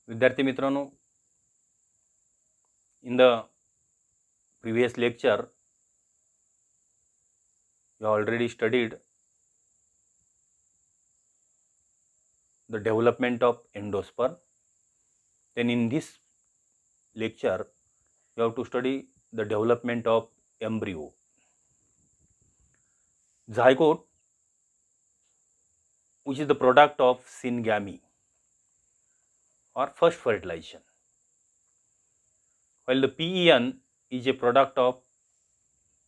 विद्यार्थी मित्रांनो, in the previous lecture we already studied the development of endosperm. Then in this lecture you have to study the development of embryo. Zygote, which is the product of syngamy or first fertilization, while the PEN is a product of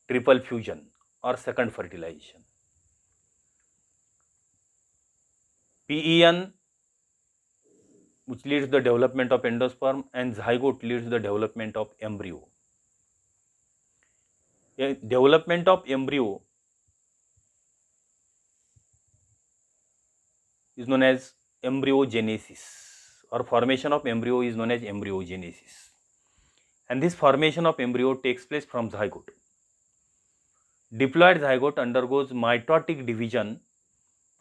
triple fusion or second fertilization. PEN, which leads the development of endosperm, and zygote leads the development of embryo. A development of embryo is known as embryogenesis, or formation of embryo is known as embryogenesis, and this formation of embryo takes place from zygote. Diploid zygote undergoes mitotic division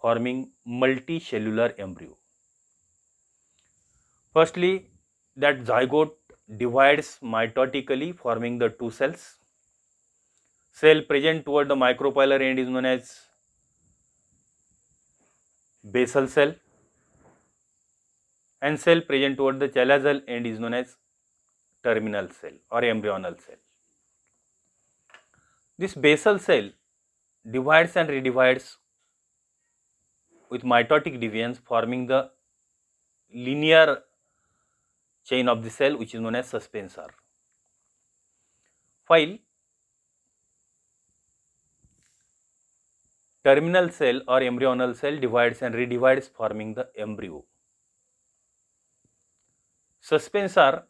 forming multicellular embryo. Firstly, that zygote divides mitotically forming the two cells. Cell present toward the micropolar end is known as basal cell, and cell present toward the chalazal end is known as terminal cell or embryonal cell. This basal cell divides and redivides with mitotic divisions forming the linear chain of the cell, which is known as suspensor. While terminal cell or embryonal cell divides and redivides forming the embryo. Suspensor,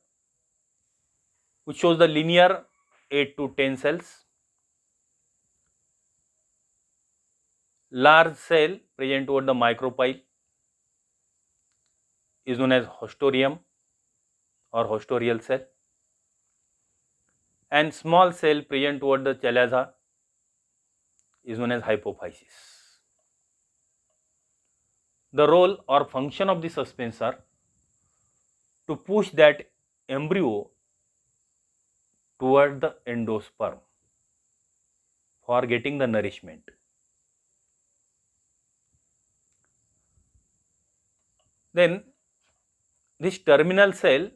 which shows the linear 8 to 10 cells. Large cell present toward the micropyle is known as hostorium or hostorial cell, and small cell present toward the chalaza is known as hypophysis. The role or function of the suspensor to push that embryo toward the endosperm for getting the nourishment. Then this terminal cell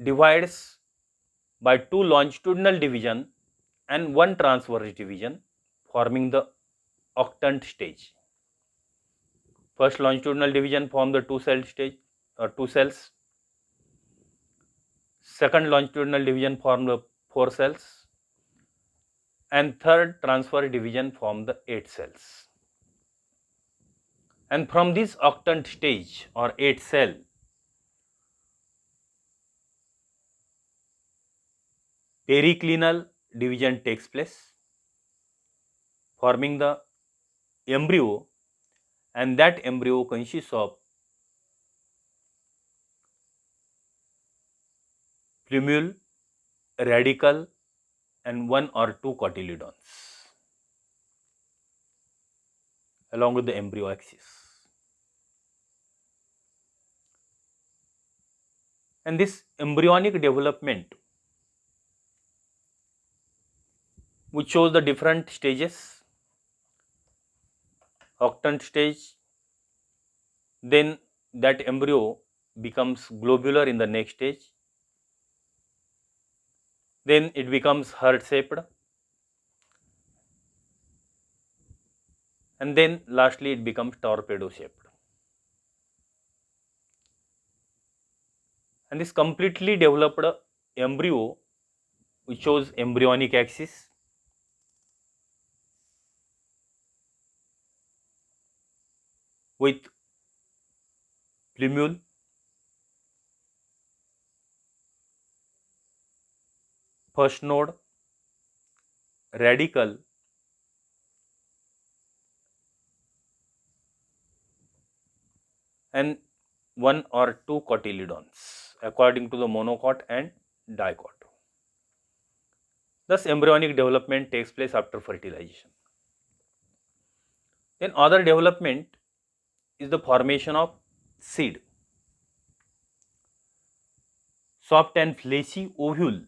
divides by two longitudinal division and one transverse division forming the octant stage. First longitudinal division form the two cells. Second longitudinal division form the 4 cells, and third transverse division form the 8 cells. And from this octant stage or 8 cell, periclinal division takes place forming the embryo, and that embryo consists of plumule, radicle, and 1 or 2 cotyledons along with the embryo axis. And this embryonic development, which shows the different stages: octant stage, then that embryo becomes globular in the next stage, then it becomes heart shaped, and then lastly it becomes torpedo shaped. And this completely developed embryo, which shows embryonic axis, with plumule, first node, radicle, and 1 or 2 cotyledons according to the monocot and dicot. Thus embryonic development takes place after fertilization. Then other development is the formation of seed. soft and fleshy ovule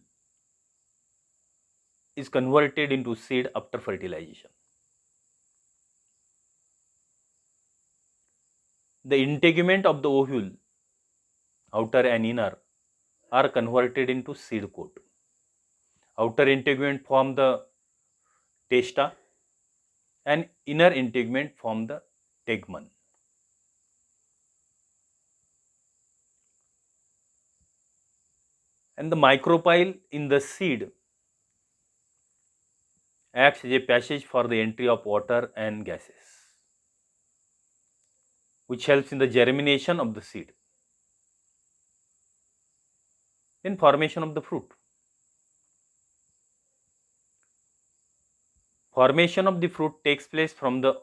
is converted into seed after fertilization. The integument of the ovule, outer and inner, are converted into seed coat. Outer integument form the testa and inner integument form the tegmen. And the micropyle in the seed acts as a passage for the entry of water and gases, which helps in the germination of the seed. Then formation of the fruit. Formation of the fruit takes place from the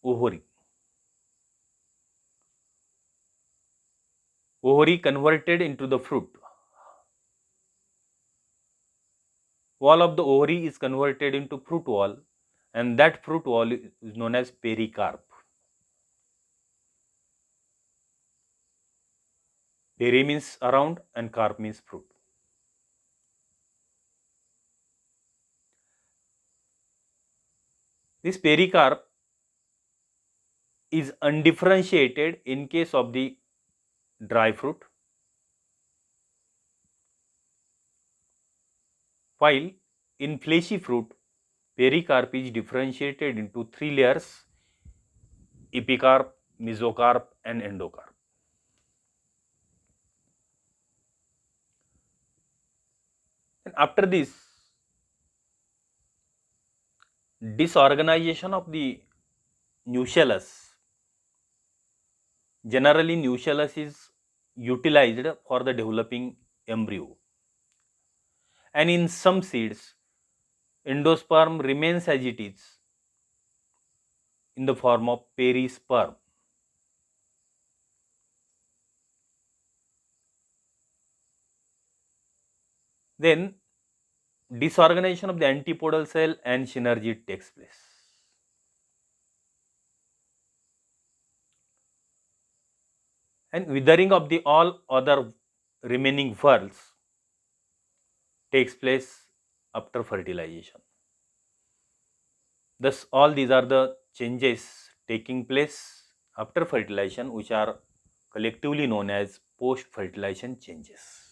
ovary. Ovary converted into the fruit. Wall of the ovary is converted into fruit wall, and that fruit wall is known as pericarp. Peri means around and carp means fruit. This pericarp is undifferentiated in case of the dry fruit, while in fleshy fruit, pericarp is differentiated into three layers: epicarp, mesocarp, and endocarp. And after this, disorganization of the nucellus. Generally, nucellus is utilized for the developing embryo. And in some seeds, endosperm remains as it is in the form of perisperm. Then disorganization of the antipodal cell and synergy takes place. And withering of the all other remaining whorls takes place after fertilization. Thus, all these are the changes taking place after fertilization, which are collectively known as post-fertilization changes.